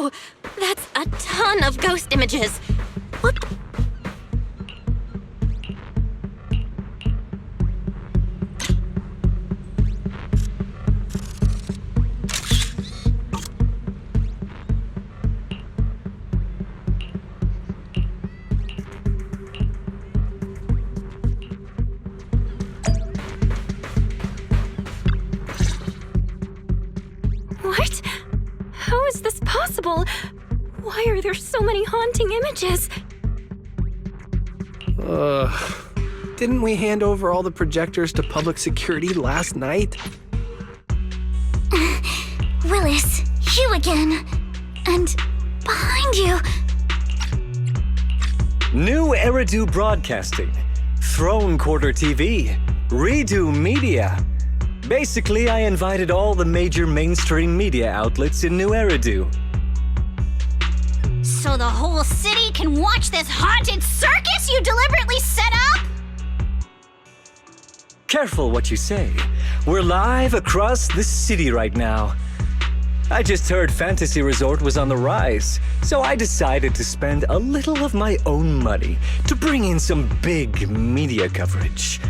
Whoa! That's a ton of ghost images. What the... What? How is this possible? Why are there so many haunting images? Didn't we hand over all the projectors to public security last night? Willis, you again. And behind you. New Eridu Broadcasting, Throne Quarter TV, Redo Media. Basically, I invited all the major mainstream media outlets in New Eridu. So the whole city can watch this haunted circus you deliberately set up? Careful what you say. We're live across the city right now. I just heard Fantasy Resort was on the rise, so I decided to spend a little of my own money to bring in some big media coverage.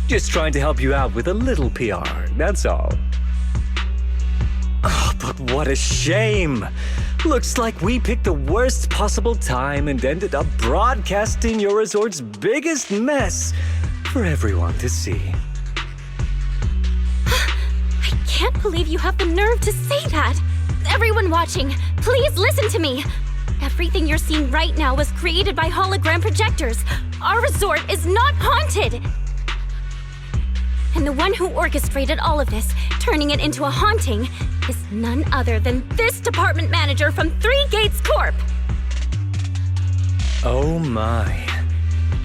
Just trying to help you out with a little PR, that's all. Oh, but what a shame! Looks like we picked the worst possible time and ended up broadcasting your resort's biggest mess for everyone to see. I can't believe you have the nerve to say that! Everyone watching, please listen to me! Everything you're seeing right now was created by hologram projectors. Our resort is not haunted! And the one who orchestrated all of this, turning it into a haunting, is none other than this department manager from Three Gates Corp. Oh my.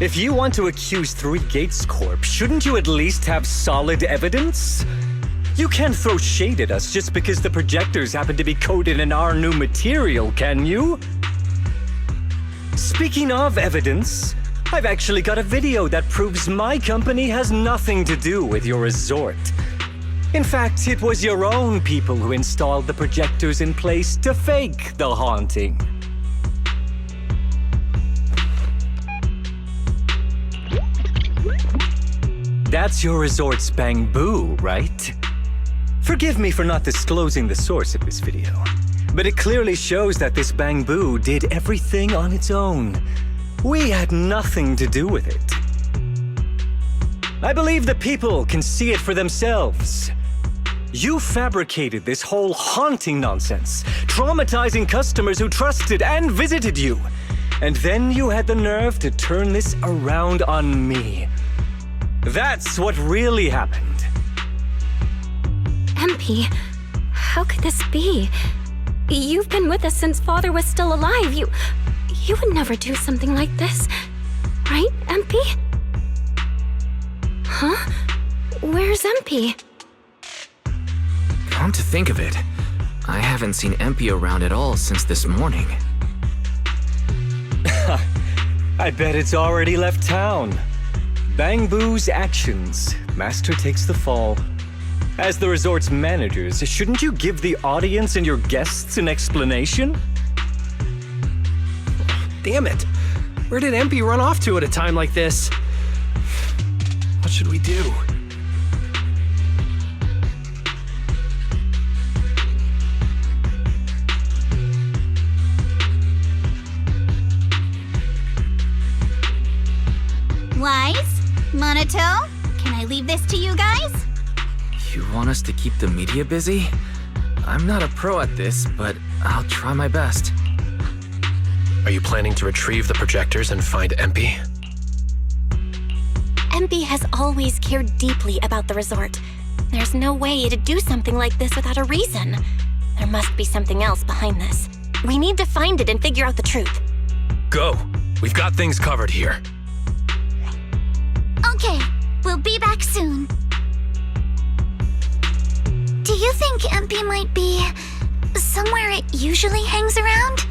If you want to accuse Three Gates Corp, shouldn't you at least have solid evidence? You can't throw shade at us just because the projectors happen to be coated in our new material, can you? Speaking of evidence, I've actually got a video that proves my company has nothing to do with your resort. In fact, it was your own people who installed the projectors in place to fake the haunting. That's your resort's bamboo, right? Forgive me for not disclosing the source of this video, but it clearly shows that this bamboo did everything on its own. We had nothing to do with it. I believe the people can see it for themselves. You fabricated this whole haunting nonsense, traumatizing customers who trusted and visited you. And then you had the nerve to turn this around on me. That's what really happened. MP, how could this be? You've been with us since Father was still alive. You would never do something like this, right, MP? Huh? Where's MP? Come to think of it, I haven't seen MP around at all since this morning. I bet it's already left town. Bamboo's actions. Master takes the fall. As the resort's managers, shouldn't you give the audience and your guests an explanation? Damn it! Where did MP run off to at a time like this? What should we do? Wise? Monoto? Can I leave this to you guys? You want us to keep the media busy? I'm not a pro at this, but I'll try my best. Are you planning to retrieve the projectors and find MP? MP has always cared deeply about the resort. There's no way to do something like this without a reason. There must be something else behind this. We need to find it and figure out the truth. Go! We've got things covered here. Okay, we'll be back soon. Do you think MP might be somewhere it usually hangs around?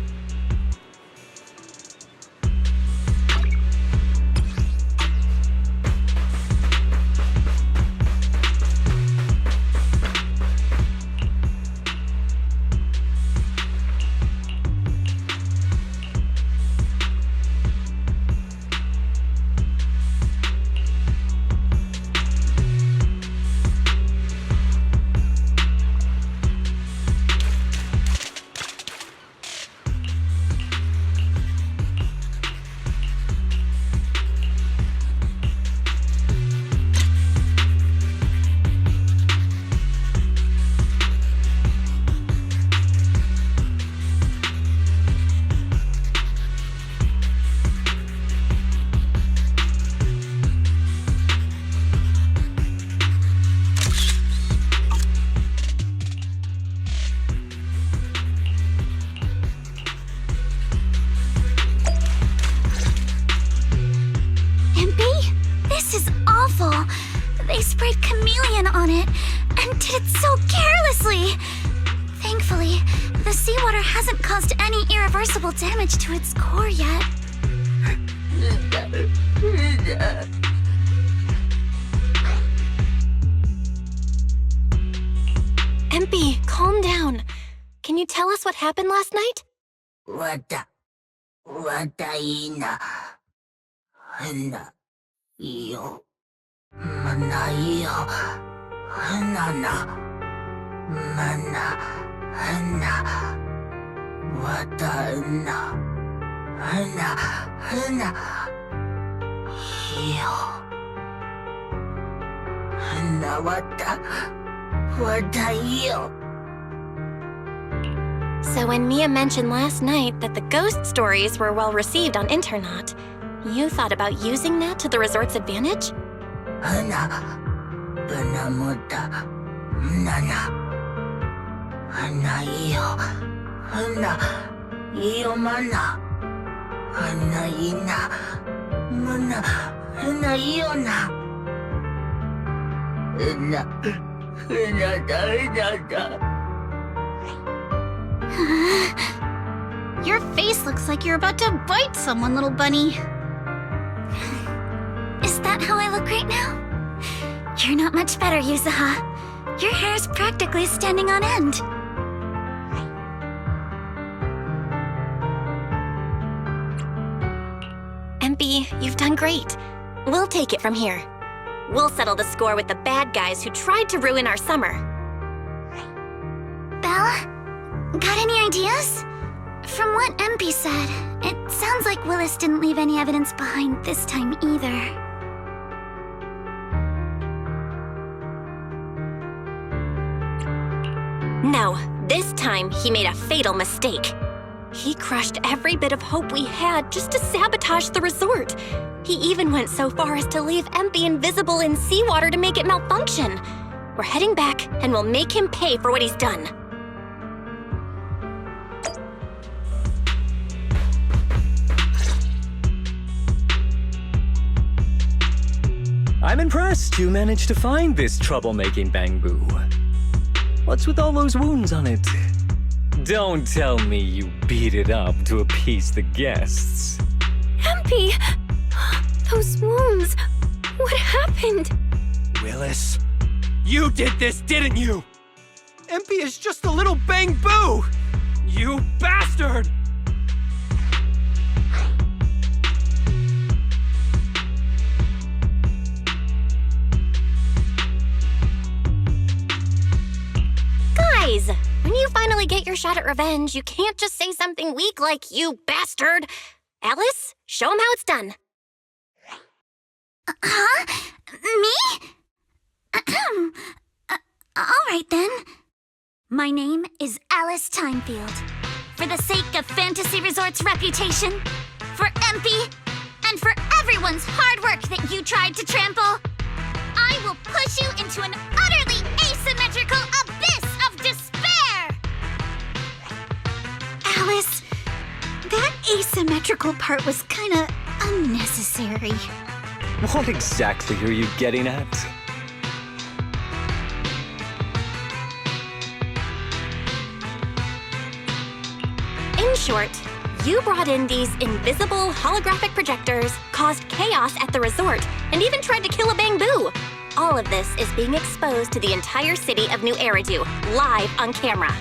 okay. Thankfully, the seawater hasn't caused any irreversible damage to its core yet. Empy, calm down. Can you tell us what happened last night? So when Mia mentioned last night that the ghost stories were well received on internet, you thought about using that to the resort's advantage? Your face looks like you're about to bite someone, little bunny. Is that how I look right now? You're not much better, Yuzuha. Your hair's practically standing on end. Empy, you've done great. We'll take it from here. We'll settle the score with the bad guys who tried to ruin our summer. Belle? Got any ideas? From what MP said, it sounds like Willis didn't leave any evidence behind this time either. No, this time he made a fatal mistake. He crushed every bit of hope we had just to sabotage the resort. He even went so far as to leave MP invisible in seawater to make it malfunction. We're heading back, and we'll make him pay for what he's done. I'm impressed you managed to find this troublemaking Bangbu. What's with all those wounds on it? Don't tell me you beat it up to appease the guests. MP! Those wounds! What happened? Willis, you did this, didn't you? MP is just a little Bangbu! You bastard! Guys, when you finally get your shot at revenge, you can't just say something weak like, "You bastard!" Alice, show him how it's done. Huh? Me? All right then. My name is Alice Timefield. For the sake of Fantasy Resort's reputation, for MP, and for everyone's hard work that you tried to trample, I will push you into an utterly asymmetrical abyss of despair! Alice, that asymmetrical part was kinda unnecessary. What exactly are you getting at? In short, you brought in these invisible holographic projectors, caused chaos at the resort, and even tried to kill a Bangbu. All of this is being exposed to the entire city of New Eridu, live on camera.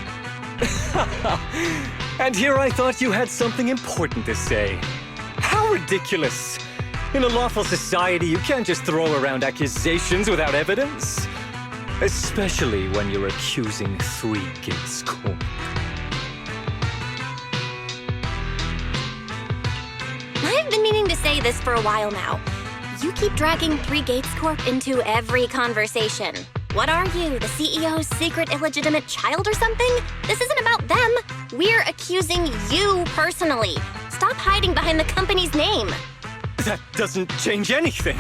And here I thought you had something important to say. How ridiculous! In a lawful society, you can't just throw around accusations without evidence. Especially when you're accusing 3 Gates Corp. I've been meaning to say this for a while now. You keep dragging 3 Gates Corp into every conversation. What are you, the CEO's secret illegitimate child or something? This isn't about them. We're accusing you personally. Stop hiding behind the company's name. That doesn't change anything.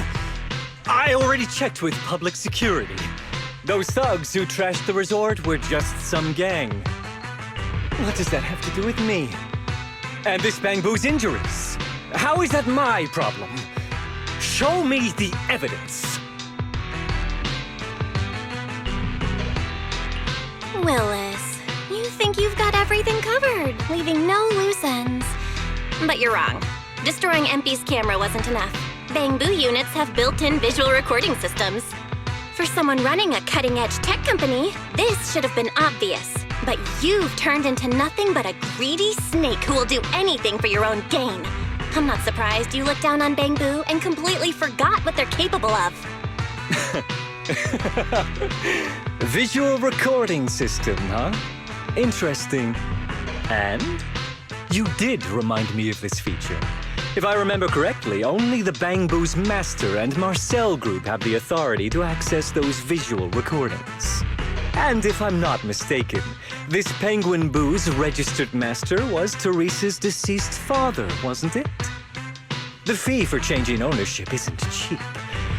I already checked with public security. Those thugs who trashed the resort were just some gang. What does that have to do with me? And this Bangbu's injuries? How is that my problem? Show me the evidence. Willis, you think you've got everything covered, leaving no loose ends. But you're wrong. Destroying MP's camera wasn't enough. Bang Boo units have built-in visual recording systems. For someone running a cutting-edge tech company, this should have been obvious. But you've turned into nothing but a greedy snake who will do anything for your own gain. I'm not surprised you looked down on Bang Boo and completely forgot what they're capable of. Visual recording system, huh? Interesting. And? You did remind me of this feature. If I remember correctly, only the Bang Boo's Master and Marcel group have the authority to access those visual recordings. And if I'm not mistaken, this Penguin Boo's registered master was Teresa's deceased father, wasn't it? The fee for changing ownership isn't cheap,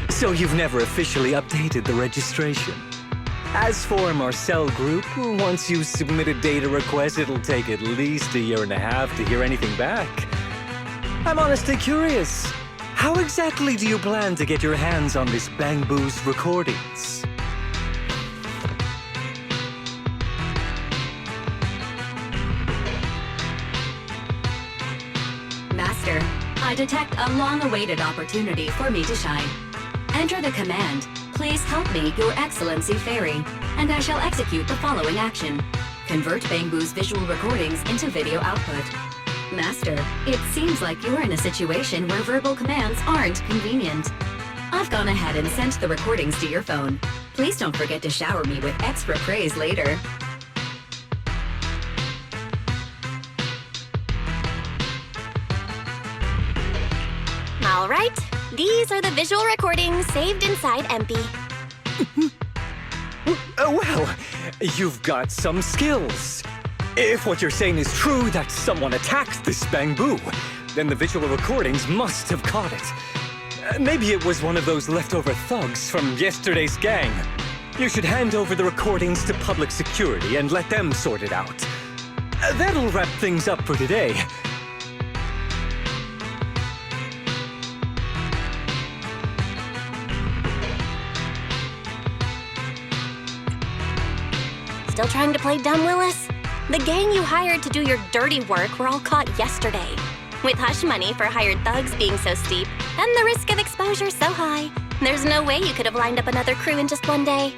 so you've never officially updated the registration. As for Marcel Group, once you submit a data request, it'll take at least 1.5 years to hear anything back. I'm honestly curious. How exactly do you plan to get your hands on this Bang Boo's recordings? Master, I detect a long-awaited opportunity for me to shine. Enter the command, "Please help me, Your Excellency Fairy," and I shall execute the following action. Convert Bang Boo's visual recordings into video output. Master, it seems like you're in a situation where verbal commands aren't convenient. I've gone ahead and sent the recordings to your phone. Please don't forget to shower me with extra praise later. All right, these are the visual recordings saved inside MP. Well, you've got some skills. If what you're saying is true, that someone attacked this Bang Boo, then the visual recordings must have caught it. Maybe it was one of those leftover thugs from yesterday's gang. You should hand over the recordings to public security and let them sort it out. That'll wrap things up for today. Still trying to play dumb, Willis? The gang you hired to do your dirty work were all caught yesterday. With hush money for hired thugs being so steep, and the risk of exposure so high, there's no way you could have lined up another crew in just one day.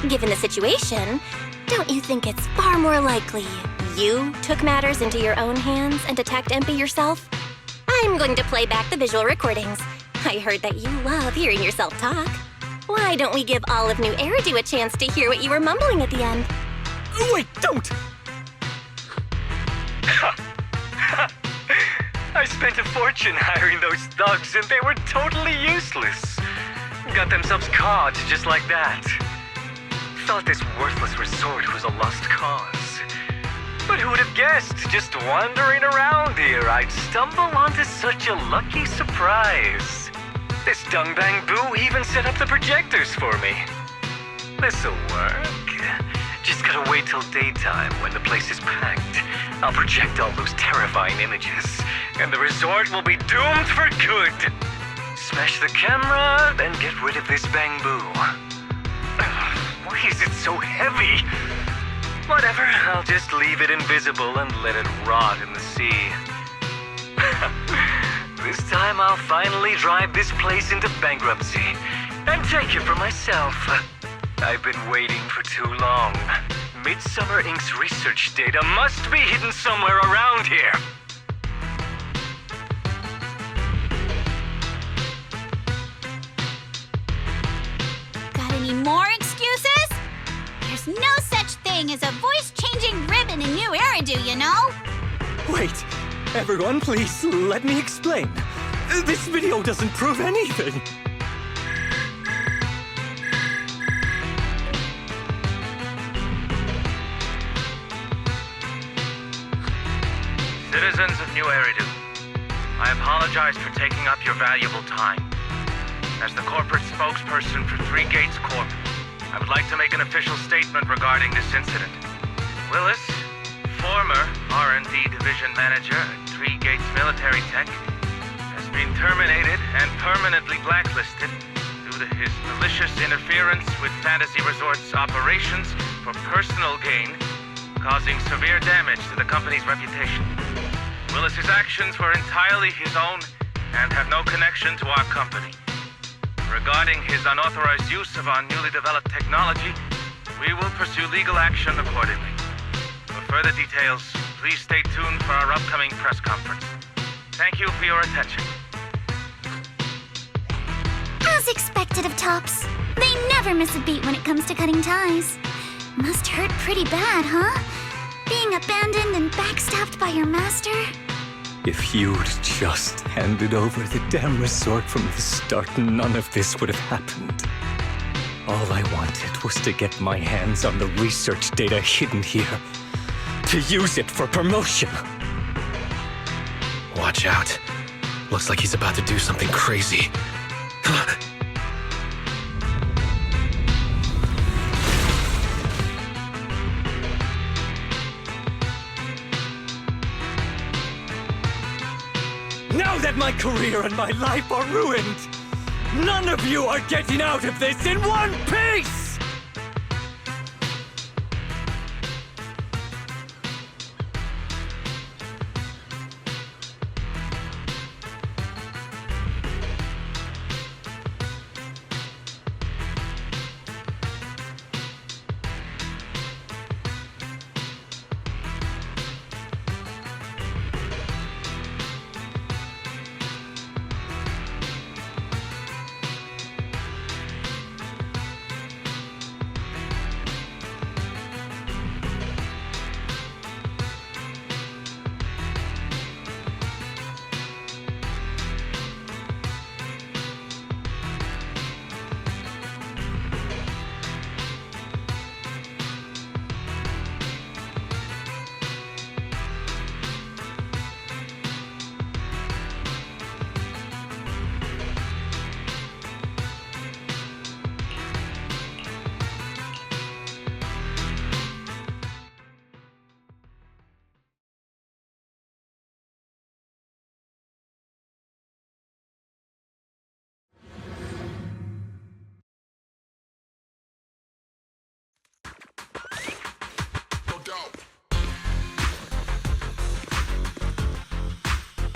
Given the situation, don't you think it's far more likely you took matters into your own hands and attacked MP yourself? I'm going to play back the visual recordings. I heard that you love hearing yourself talk. Why don't we give Olive New Eridu a chance to hear what you were mumbling at the end? Wait, don't! I spent a fortune hiring those thugs and they were totally useless. Got themselves caught just like that. Thought this worthless resort was a lost cause. But who would have guessed, just wandering around here, I'd stumble onto such a lucky surprise. This Dung Bang Boo even set up the projectors for me. This'll work. Just gotta wait till daytime when the place is packed. I'll project all those terrifying images, and the resort will be doomed for good. Smash the camera, then get rid of this Bang Boo. Why is it so heavy? Whatever, I'll just leave it invisible and let it rot in the sea. This time I'll finally drive this place into bankruptcy and take it for myself. I've been waiting for too long. Midsummer Inc.'s research data must be hidden somewhere around here. Got any more excuses? There's no such thing as a voice-changing ribbon in New Eridu, you know? Wait, everyone, please let me explain. This video doesn't prove anything. Citizens of New Eridu, I apologize for taking up your valuable time. As the corporate spokesperson for Three Gates Corp, I would like to make an official statement regarding this incident. Willis, former R&D division manager at Three Gates Military Tech, has been terminated and permanently blacklisted due to his malicious interference with Fantasy Resort's operations for personal gain, causing severe damage to the company's reputation. Willis's actions were entirely his own and have no connection to our company. Regarding his unauthorized use of our newly developed technology, we will pursue legal action accordingly. For further details, please stay tuned for our upcoming press conference. Thank you for your attention. As expected of Tops, they never miss a beat when it comes to cutting ties. Must hurt pretty bad, huh? Being abandoned and backstabbed by your master? If you'd just handed over the damn resort from the start, none of this would have happened. All I wanted was to get my hands on the research data hidden here, to use it for promotion. Watch out. Looks like he's about to do something crazy. Now that my career and my life are ruined, none of you are getting out of this in one piece!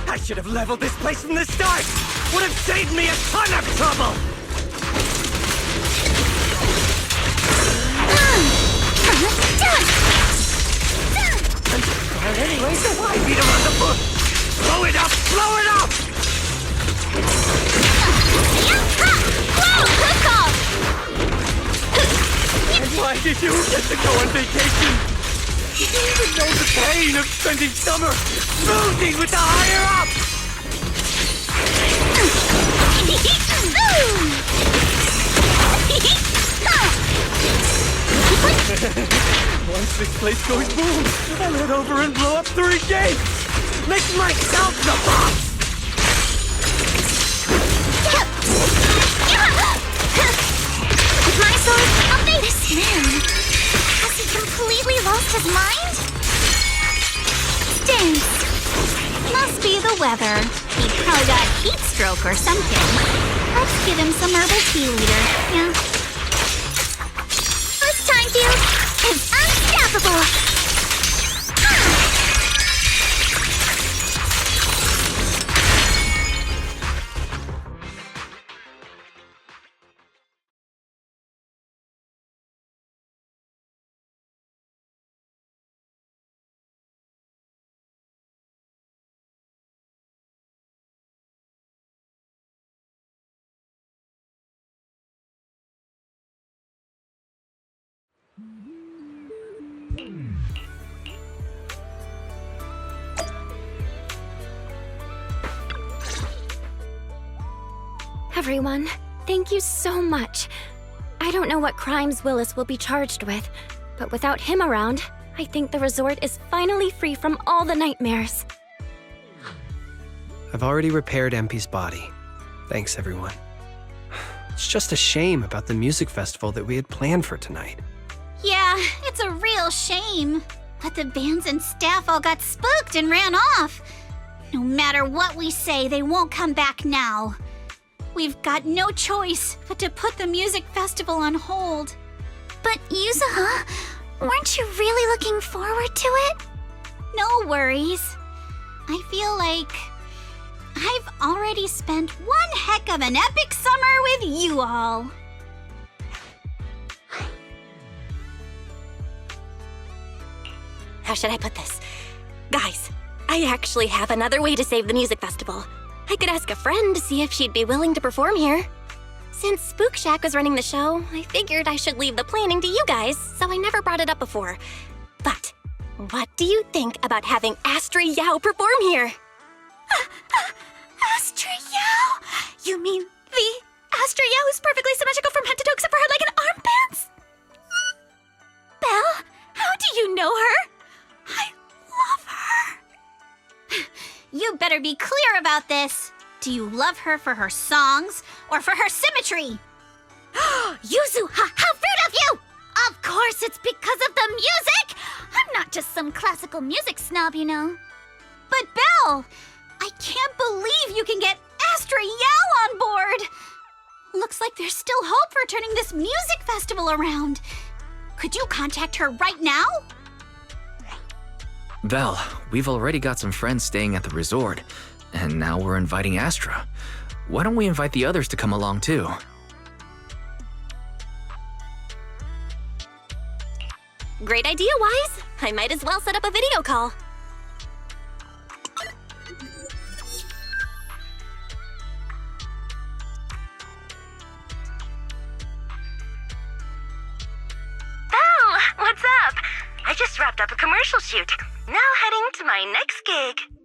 I should have leveled this place from the start! Would have saved me a ton of trouble! Well, anyway, so why beat around the bush? Blow it up! Blow it up! And why did you get to go on vacation? You didn't even know the pain of spending summer smoozing with the higher-ups! Once this place goes boom, I'll head over and blow up 3 gates! Make myself the boss! With my sword, I'll face this man. Has he completely lost his mind? Stinks. Must be the weather. He probably got heat stroke or something. Let's give him some herbal tea leader. Yeah. This time field is unstoppable. Everyone, thank you so much. I don't know what crimes Willis will be charged with, but without him around, I think the resort is finally free from all the nightmares. I've already repaired MP's body. Thanks, everyone. It's just a shame about the music festival that we had planned for tonight. Yeah, it's a real shame. But the bands and staff all got spooked and ran off. No matter what we say, they won't come back now. We've got no choice but to put the music festival on hold. But Yuzuha, Weren't you really looking forward to it? No worries. I feel like I've already spent one heck of an epic summer with you all. How should I put this? Guys, I actually have another way to save the music festival. I could ask a friend to see if she'd be willing to perform here. Since Spook Shack was running the show, I figured I should leave the planning to you guys, so I never brought it up before. But what do you think about having Astra Yao perform here? Astra Yao? You mean the Astra Yao who's perfectly symmetrical from head to toe except for her leg and armbands? Belle, how do you know her? I love her. You better be clear about this. Do you love her for her songs or for her symmetry? Yuzu, how rude of you! Of course it's because of the music! I'm not just some classical music snob, you know. But Belle, I can't believe you can get Astra Yao on board! Looks like there's still hope for turning this music festival around. Could you contact her right now? Val, we've already got some friends staying at the resort, and now we're inviting Astra. Why don't we invite the others to come along too? Great idea, Wise. I might as well set up a video call. Oh, what's up? I just wrapped up a commercial shoot. Now heading to my next gig.